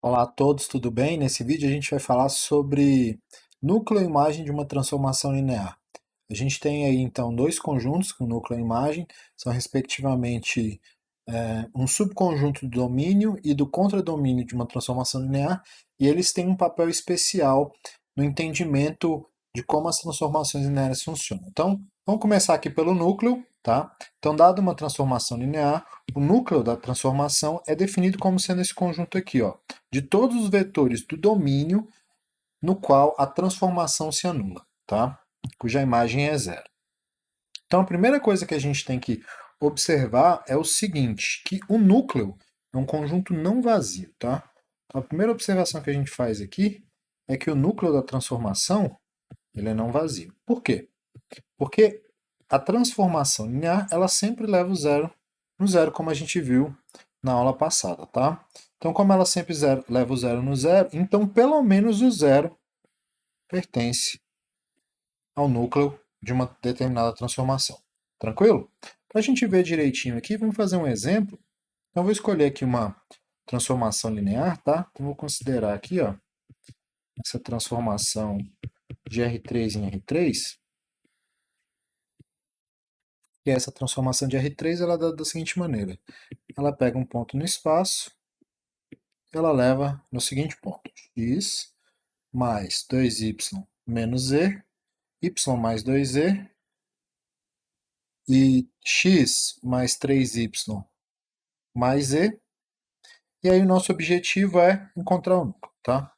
Olá a todos, tudo bem? Nesse vídeo a gente vai falar sobre núcleo e imagem de uma transformação linear. A gente tem aí então dois conjuntos com núcleo e imagem, são respectivamente um subconjunto do domínio e do contradomínio de uma transformação linear, e eles têm um papel especial no entendimento de como as transformações lineares funcionam. Então, vamos começar aqui pelo núcleo, tá? Então, dada uma transformação linear, o núcleo da transformação é definido como sendo esse conjunto aqui, ó, de todos os vetores do domínio no qual a transformação se anula, tá? Cuja imagem é zero. Então, a primeira coisa que a gente tem que observar é o seguinte, que o núcleo é um conjunto não vazio, tá? Então, a primeira observação que a gente faz aqui é que o núcleo da transformação ele é não vazio. Por quê? Porque a transformação linear ela sempre leva o zero no zero, como a gente viu na aula passada, tá? Então, como ela sempre leva o zero no zero, então pelo menos o zero pertence ao núcleo de uma determinada transformação. Tranquilo? Para a gente ver direitinho aqui, vamos fazer um exemplo. Então, eu vou escolher aqui uma transformação linear, tá? Então, vou considerar aqui, ó, essa transformação de R3 em R3. E essa transformação de R3 ela dá da seguinte maneira. Ela pega um ponto no espaço, ela leva no seguinte ponto. X mais 2y menos z, y mais 2z, e x mais 3y mais z. E aí o nosso objetivo é encontrar o núcleo, tá?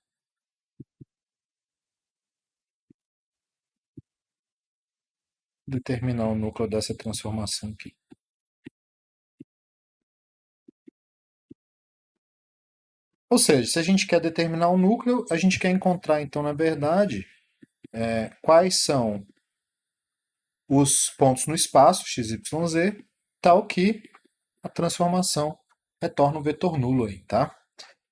Determinar o núcleo dessa transformação aqui. Ou seja, se a gente quer determinar o núcleo, a gente quer encontrar, então, na verdade, quais são os pontos no espaço, x, y, z, tal que a transformação retorna um vetor nulo aí, tá?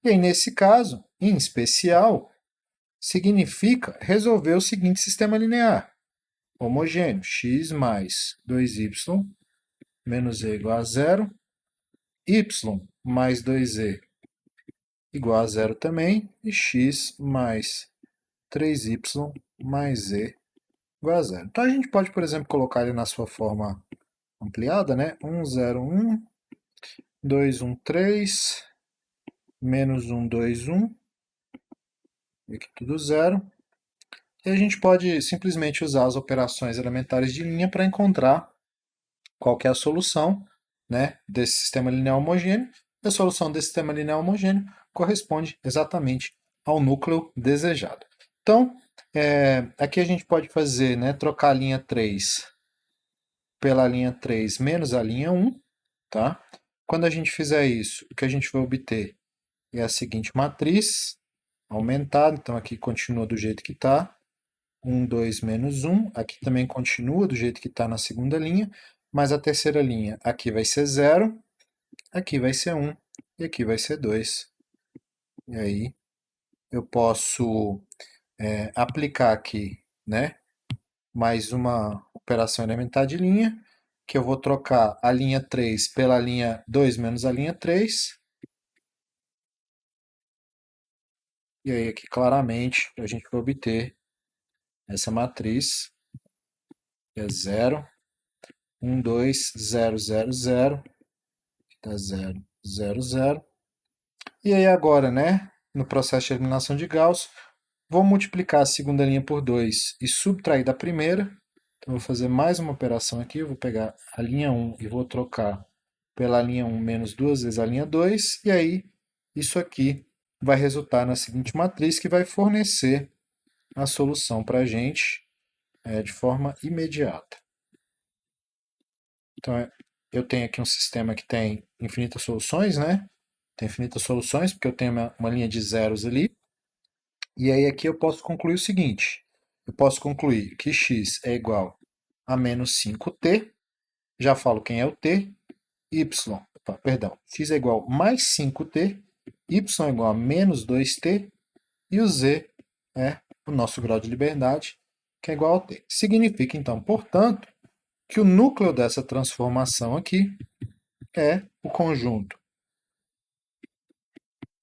E aí, nesse caso, em especial, significa resolver o seguinte sistema linear. Homogêneo, x mais 2y menos z igual a zero, y mais 2z igual a zero também, e x mais 3y mais z igual a zero. Então a gente pode, por exemplo, colocar ele na sua forma ampliada, né? 1, 0, 1, 2, 1, 3, menos 1, 2, 1, e aqui tudo zero. E a gente pode simplesmente usar as operações elementares de linha para encontrar qual que é a solução, né, desse sistema linear homogêneo. E a solução desse sistema linear homogêneo corresponde exatamente ao núcleo desejado. Então, aqui a gente pode fazer, né, trocar a linha 3 pela linha 3 menos a linha 1, tá? Quando a gente fizer isso, o que a gente vai obter é a seguinte matriz aumentada, então aqui continua do jeito que está, 1, 2, menos 1, aqui também continua do jeito que está na segunda linha, mas a terceira linha aqui vai ser 0, aqui vai ser 1 e aqui vai ser 2. E aí eu posso aplicar aqui, né, mais uma operação elementar de linha, que eu vou trocar a linha 3 pela linha 2 menos a linha 3. E aí aqui claramente a gente vai obter essa matriz, que é 0, 1, 2, 0, 0, 0, dá 0, 0, 0. E aí agora, né, no processo de eliminação de Gauss, vou multiplicar a segunda linha por 2 e subtrair da primeira. Então, vou fazer mais uma operação aqui. Eu vou pegar a linha 1 e vou trocar pela linha 1 menos duas vezes a linha 2. E aí, isso aqui vai resultar na seguinte matriz, que vai fornecer a solução para a gente de forma imediata. Então, eu tenho aqui um sistema que tem infinitas soluções, né? Tem infinitas soluções, porque eu tenho uma linha de zeros ali. E aí aqui eu posso concluir o seguinte. Eu posso concluir que x é igual a menos 5t. Já falo quem é o t. X é igual a mais 5t. Y é igual a menos 2t. E o z é o nosso grau de liberdade, que é igual a t. Significa, então, portanto, que o núcleo dessa transformação aqui é o conjunto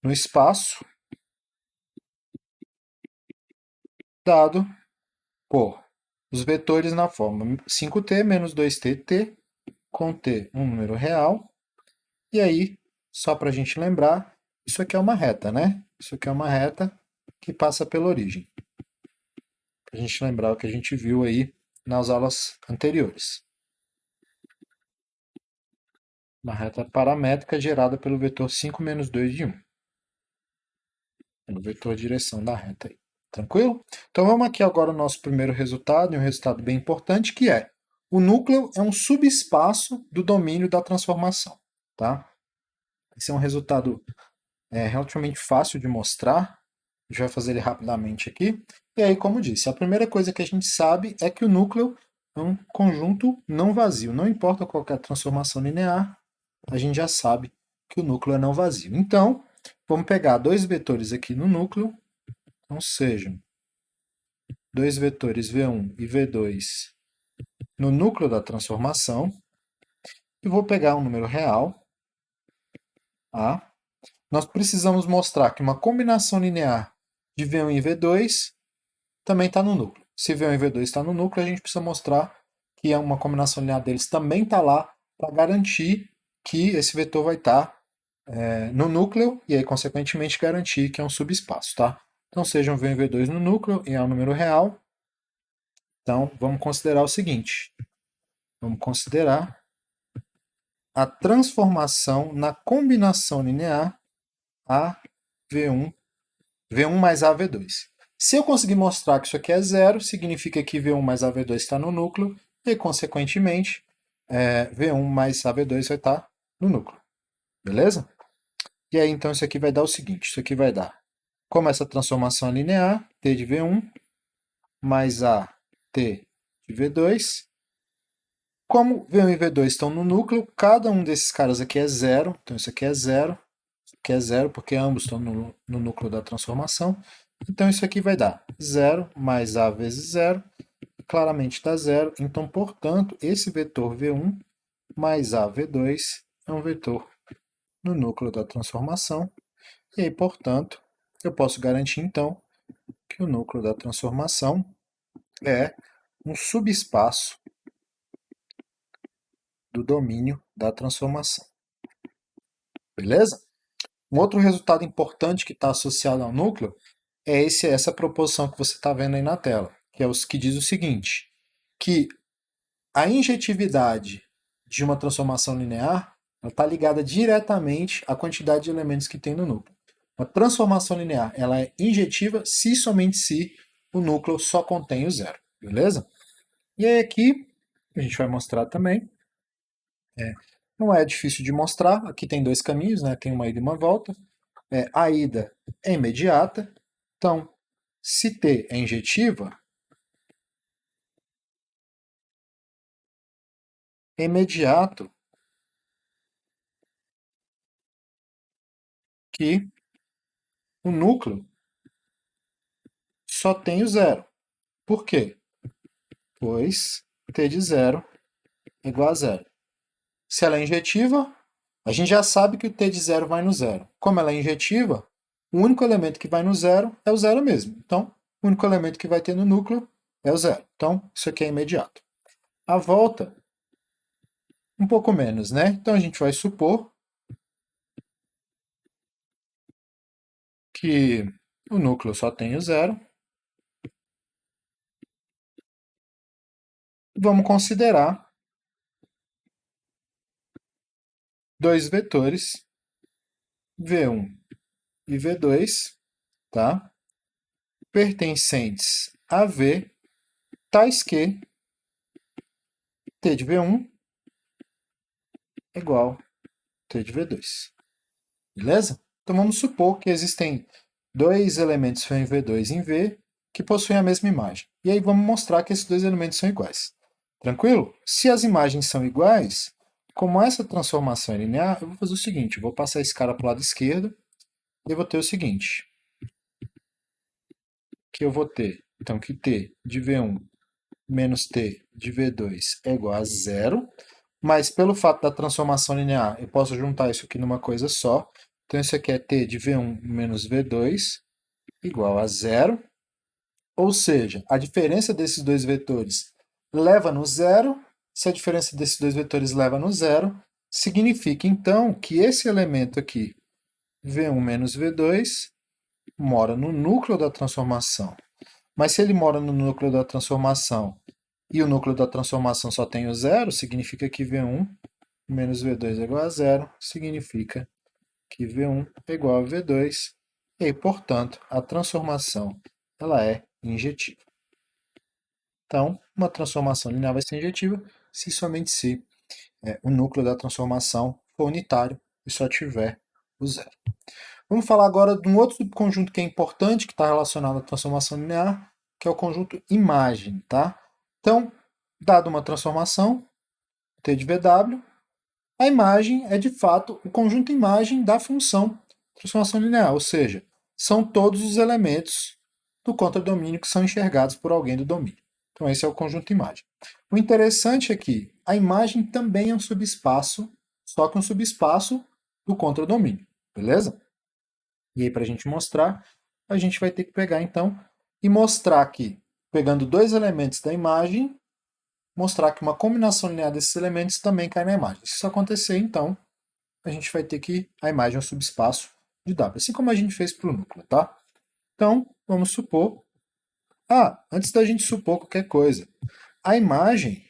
no espaço dado por os vetores na forma 5t menos 2t, com t um número real. E aí, só para a gente lembrar, isso aqui é uma reta, né? Isso aqui é uma reta que passa pela origem. Para a gente lembrar o que a gente viu aí nas aulas anteriores. Uma reta paramétrica gerada pelo vetor 5 menos 2 de 1. Pelo vetor direção da reta aí. Tranquilo? Então vamos aqui agora ao nosso primeiro resultado, e um resultado bem importante, que é o núcleo é um subespaço do domínio da transformação. Tá? Esse é um resultado relativamente fácil de mostrar. A gente vai fazer ele rapidamente aqui. E aí, como disse, a primeira coisa que a gente sabe é que o núcleo é um conjunto não vazio. Não importa qualquer transformação linear, a gente já sabe que o núcleo é não vazio. Então, vamos pegar dois vetores aqui no núcleo, então sejam dois vetores V1 e V2 no núcleo da transformação, e vou pegar um número real, A. Nós precisamos mostrar que uma combinação linear de V1 e V2 também está no núcleo. Se V1 e V2 está no núcleo, a gente precisa mostrar que uma combinação linear deles também está lá para garantir que esse vetor vai estar no núcleo e aí, consequentemente, garantir que é um subespaço. Tá? Então, sejam V1 e V2 no núcleo e é um número real. Então, vamos considerar o seguinte. Vamos considerar a transformação na combinação linear A, V1, V1 mais A, V2. Se eu conseguir mostrar que isso aqui é zero, significa que V1 mais AV2 está no núcleo e, consequentemente, V1 mais AV2 vai estar no núcleo. Beleza? E aí, então, isso aqui vai dar o seguinte. Isso aqui vai dar, como essa transformação é linear, T de V1 mais A, T de V2. Como V1 e V2 estão no núcleo, cada um desses caras aqui é zero. Então, isso aqui é zero. Isso aqui é zero, porque ambos estão no núcleo da transformação. Então, isso aqui vai dar 0 mais A vezes 0, claramente dá 0. Então, portanto, esse vetor V1 mais A V2 é um vetor no núcleo da transformação. E aí, portanto, eu posso garantir, então, que o núcleo da transformação é um subespaço do domínio da transformação. Beleza? Um outro resultado importante que está associado ao núcleo é essa proposição que você está vendo aí na tela, que é o que diz o seguinte, que a injetividade de uma transformação linear está ligada diretamente à quantidade de elementos que tem no núcleo. Uma transformação linear ela é injetiva se e somente se o núcleo só contém o zero, beleza? E aí aqui a gente vai mostrar também. Não é difícil de mostrar, aqui tem dois caminhos, né? Tem uma ida e uma volta. A ida é imediata, então se T é injetiva, é imediato que o núcleo só tem o zero. Por quê? Pois T de zero é igual a zero. Se ela é injetiva, a gente já sabe que o T de zero vai no zero. Como ela é injetiva, o único elemento que vai no zero é o zero mesmo. Então, o único elemento que vai ter no núcleo é o zero. Então, isso aqui é imediato. A volta, um pouco menos, né? Então, a gente vai supor que o núcleo só tem o zero. Vamos considerar dois vetores, V1 e V2, tá? Pertencentes a V, tais que T de V1 é igual a T de V2. Beleza? Então vamos supor que existem dois elementos V1 e V2 em V que possuem a mesma imagem. E aí vamos mostrar que esses dois elementos são iguais. Tranquilo? Se as imagens são iguais, como essa transformação é linear, eu vou fazer o seguinte, eu vou passar esse cara para o lado esquerdo e eu vou ter o seguinte, que eu vou ter, então, que T de V1 menos T de V2 é igual a zero, mas pelo fato da transformação linear, eu posso juntar isso aqui numa coisa só. Então, isso aqui é T de V1 menos V2 igual a zero. Ou seja, a diferença desses dois vetores leva no zero. Se a diferença desses dois vetores leva no zero, significa então que esse elemento aqui, V1 menos V2, mora no núcleo da transformação. Mas se ele mora no núcleo da transformação e o núcleo da transformação só tem o zero, significa que V1 menos V2 é igual a zero, significa que V1 é igual a V2, e aí, portanto, a transformação ela é injetiva. Então, uma transformação linear vai ser injetiva se somente se o núcleo da transformação for unitário e só tiver o zero. Vamos falar agora de um outro subconjunto que é importante, que está relacionado à transformação linear, que é o conjunto imagem, tá? Então, dada uma transformação, T de VW, a imagem é de fato o conjunto imagem da função transformação linear, ou seja, são todos os elementos do contradomínio que são enxergados por alguém do domínio. Então esse é o conjunto imagem. O interessante é que a imagem também é um subespaço, só que um subespaço do contradomínio, beleza? E aí para a gente mostrar, a gente vai ter que pegar então e mostrar que, pegando dois elementos da imagem, mostrar que uma combinação linear desses elementos também cai na imagem. Se isso acontecer, então, a gente vai ter que a imagem é um subespaço de W, assim como a gente fez para o núcleo, tá? Então, vamos supor... antes da gente supor qualquer coisa, a imagem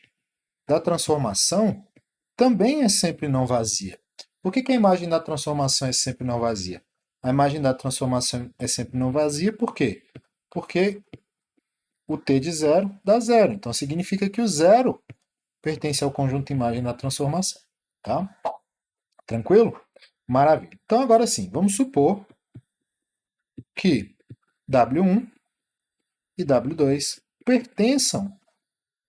da transformação também é sempre não vazia. Por que a imagem da transformação é sempre não vazia? A imagem da transformação é sempre não vazia, por quê? Porque o t de zero dá zero. Então, significa que o zero pertence ao conjunto imagem da transformação. Tá? Tranquilo? Maravilha. Então, agora sim, vamos supor que W1 e W2 pertençam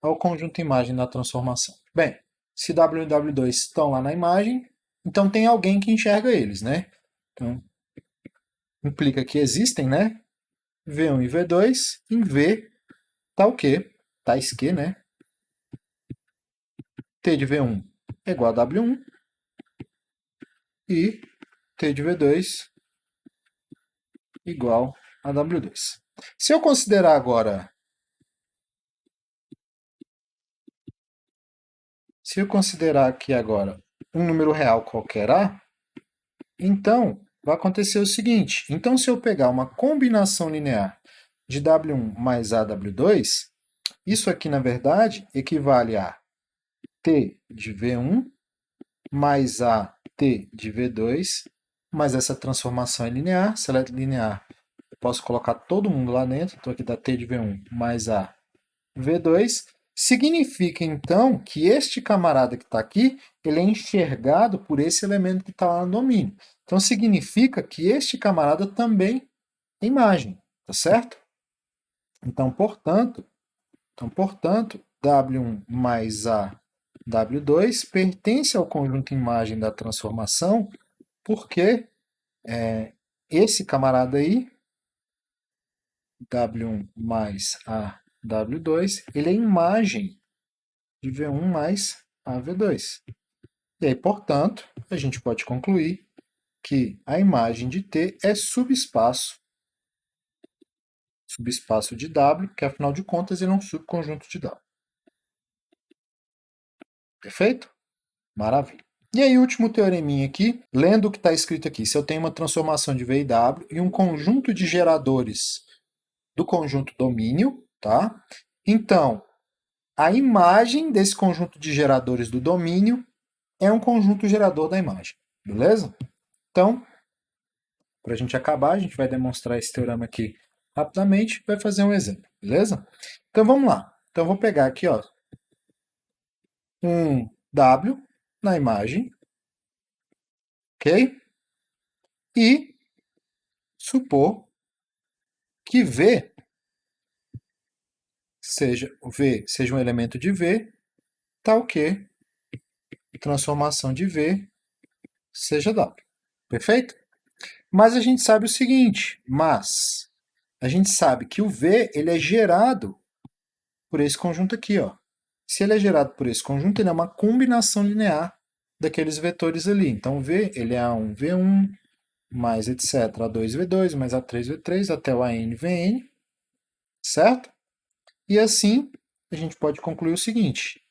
ao conjunto imagem da transformação. Bem, se W1 e W2 estão lá na imagem, então tem alguém que enxerga eles, né? Então, implica que existem, né? V1 e V2, em V tá o quê? Tais que, né? T de V1 é igual a W1 e T de V2 igual a W2. Se eu considerar agora, aqui agora um número real qualquer A, então vai acontecer o seguinte. Então, se eu pegar uma combinação linear de W1 mais A W2, isso aqui, na verdade, equivale a T de V1 mais A T de V2, mas essa transformação é linear. Se ela é linear, eu posso colocar todo mundo lá dentro. Então, aqui dá T de V1 mais A V2. Significa, então, que este camarada que está aqui, ele é enxergado por esse elemento que está lá no domínio. Então, significa que este camarada também é imagem, tá certo? Então, portanto, W1 mais A W2 pertence ao conjunto imagem da transformação, porque esse camarada aí, W1 mais A W2, ele é imagem de V1 mais AV2. E aí, portanto, a gente pode concluir que a imagem de T é subespaço de W, que afinal de contas ele é um subconjunto de W. Perfeito? Maravilha. E aí, o último teoreminha aqui, lendo o que está escrito aqui. Se eu tenho uma transformação de V e W e um conjunto de geradores do conjunto domínio, tá? Então, a imagem desse conjunto de geradores do domínio é um conjunto gerador da imagem, beleza? Então, para a gente acabar, a gente vai demonstrar esse teorema aqui rapidamente, vai fazer um exemplo, beleza? Então, vamos lá. Então, eu vou pegar aqui, ó, um W na imagem, ok? E supor que V seja um elemento de V, tal que transformação de V seja W. Perfeito? Mas a gente sabe o seguinte, a gente sabe que o V ele é gerado por esse conjunto aqui, ó. Se ele é gerado por esse conjunto, ele é uma combinação linear daqueles vetores ali. Então, V ele é A1, V1, mais etc. A2, V2, mais A3, V3, até o AN, VN. certo? E assim a gente pode concluir o seguinte.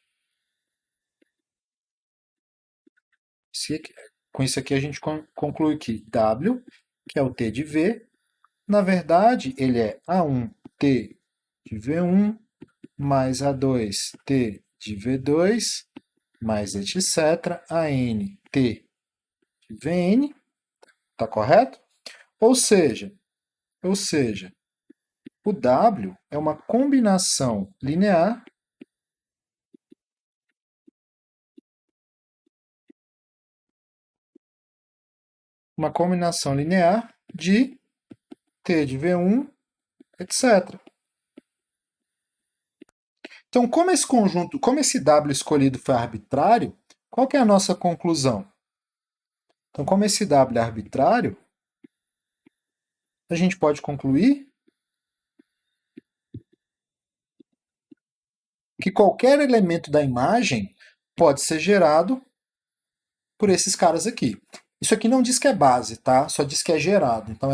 Com isso aqui a gente conclui que W, que é o T de V, na verdade ele é A1T de V1 mais A2T de V2 mais etc. ANT de Vn, tá correto? Ou seja, o W é uma combinação linear de T de V1, etc. Então, como esse W escolhido foi arbitrário, qual que é a nossa conclusão? Então, como esse W é arbitrário, a gente pode concluir que qualquer elemento da imagem pode ser gerado por esses caras aqui. Isso aqui não diz que é base, tá? Só diz que é gerado. Então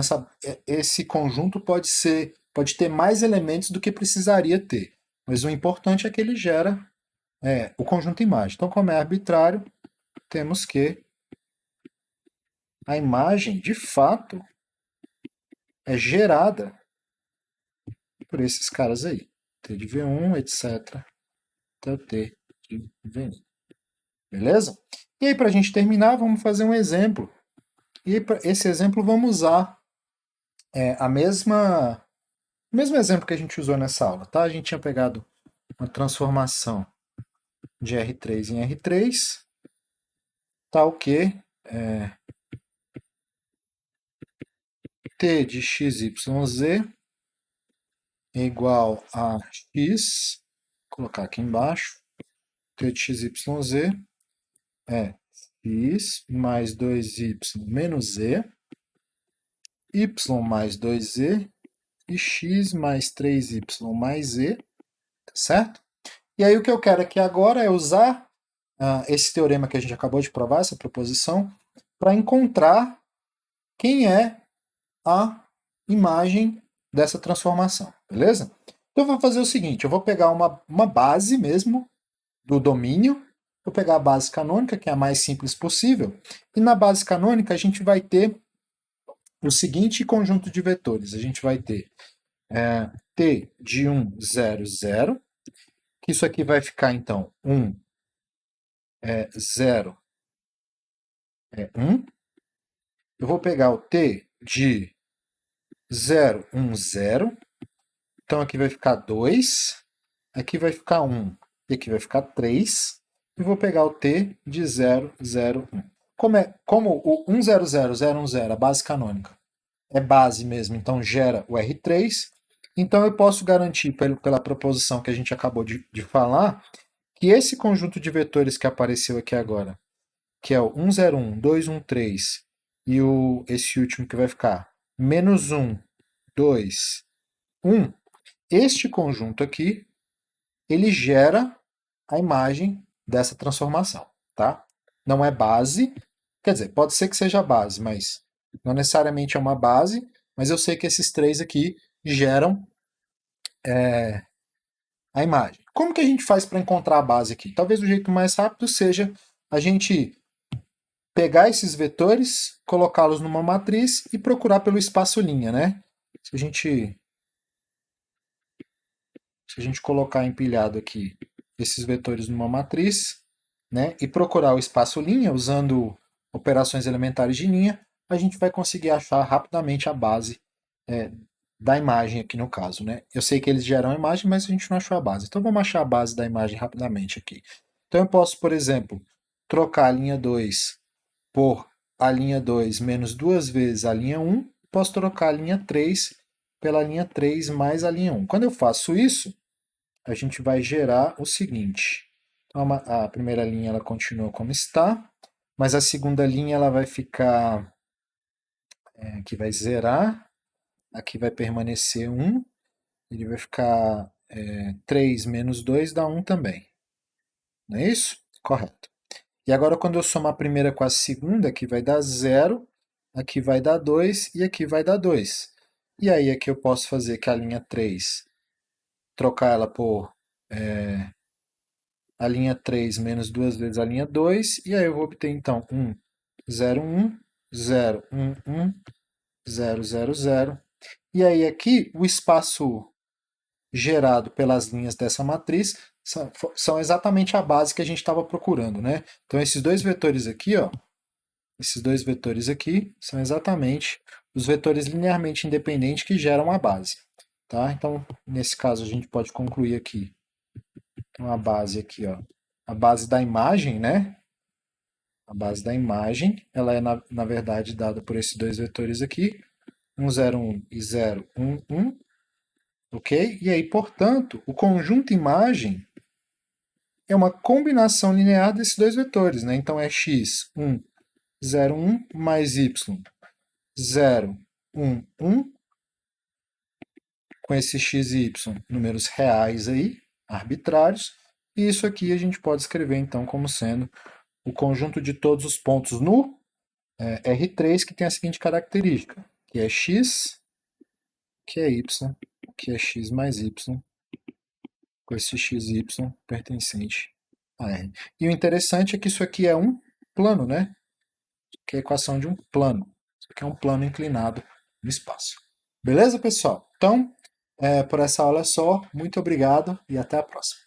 esse conjunto pode ter mais elementos do que precisaria ter. Mas o importante é que ele gera o conjunto imagem. Então, como é arbitrário, temos que a imagem, de fato, é gerada por esses caras aí. T de V1, etc. Até o T de V1. Beleza? E aí, para a gente terminar, vamos fazer um exemplo. E aí, para esse exemplo, vamos usar o mesmo exemplo que a gente usou nessa aula. Tá? A gente tinha pegado uma transformação de R3 em R3, tal que T de XYZ é igual a X, vou colocar aqui embaixo, T de XYZ é X mais 2Y menos Z, Y mais 2Z e X mais 3Y mais Z, tá certo? E aí o que eu quero aqui agora é usar esse teorema que a gente acabou de provar, essa proposição, para encontrar quem é a imagem dessa transformação, beleza? Então eu vou fazer o seguinte, eu vou pegar uma base mesmo do domínio, vou pegar a base canônica, que é a mais simples possível, e na base canônica a gente vai ter o seguinte conjunto de vetores. A gente vai ter T de 1, 0, 0, que isso aqui vai ficar, então, 1, 0, 1. Eu vou pegar o T de 0, 1, 0. Então aqui vai ficar 2, aqui vai ficar 1 e aqui vai ficar 3. E vou pegar o T de 0, 0, 1. Como o 1, 0, 0, 0, 1, 0, a base canônica, é base mesmo, então gera o R3. Então eu posso garantir, pela proposição que a gente acabou de falar, que esse conjunto de vetores que apareceu aqui agora, que é o 1, 0, 1, 2, 1, 3, e esse último que vai ficar menos 1, 2, 1, este conjunto aqui, ele gera a imagem dessa transformação, tá? Não é base, quer dizer, pode ser que seja base, mas não necessariamente é uma base, mas eu sei que esses três aqui geram a imagem. Como que a gente faz para encontrar a base aqui? Talvez o jeito mais rápido seja a gente pegar esses vetores, colocá-los numa matriz e procurar pelo espaço linha, né? Se a gente colocar empilhado aqui esses vetores numa matriz, né, e procurar o espaço linha usando operações elementares de linha, a gente vai conseguir achar rapidamente a base da imagem aqui no caso, né? Eu sei que eles geram a imagem, mas a gente não achou a base. Então vamos achar a base da imagem rapidamente aqui. Então eu posso, por exemplo, trocar a linha 2 por a linha 2 menos duas vezes a linha 1, posso trocar a linha 3 pela linha 3 mais a linha 1. Quando eu faço isso, a gente vai gerar o seguinte. Então, a primeira linha ela continua como está, mas a segunda linha ela vai ficar, aqui vai zerar, aqui vai permanecer 1, ele vai ficar 3 menos 2 dá 1 também. Não é isso? Correto. E agora quando eu somar a primeira com a segunda, aqui vai dar 0, aqui vai dar 2 e aqui vai dar 2. E aí aqui eu posso fazer que a linha 3 trocar ela por a linha 3 menos duas vezes a linha 2, e aí eu vou obter então 1, 0, 1, 0, 1, 1, 0, 0, 0. E aí aqui o espaço gerado pelas linhas dessa matriz são exatamente a base que a gente estava procurando, né? Então esses dois vetores aqui, ó, esses dois vetores aqui são exatamente os vetores linearmente independentes que geram a base, tá? Então, nesse caso, a gente pode concluir aqui. Então, a base aqui, ó, a base da imagem, né? A base da imagem, ela é, na verdade, dada por esses dois vetores aqui, 1, 0, 1 e 0, 1, 1, ok? E aí, portanto, o conjunto imagem é uma combinação linear desses dois vetores, né? Então, é x, 1, 0, 1 mais y, 0, 1, 1, com esse x e y, números reais aí, arbitrários, e isso aqui a gente pode escrever então como sendo o conjunto de todos os pontos no R3 que tem a seguinte característica, que é x, que é y, que é x mais y, com esse x e y pertencente a R. E o interessante é que isso aqui é um plano, né? Que é a equação de um plano. Isso aqui é um plano inclinado no espaço. Beleza, pessoal? Então, por essa aula é só. Muito obrigado e até a próxima.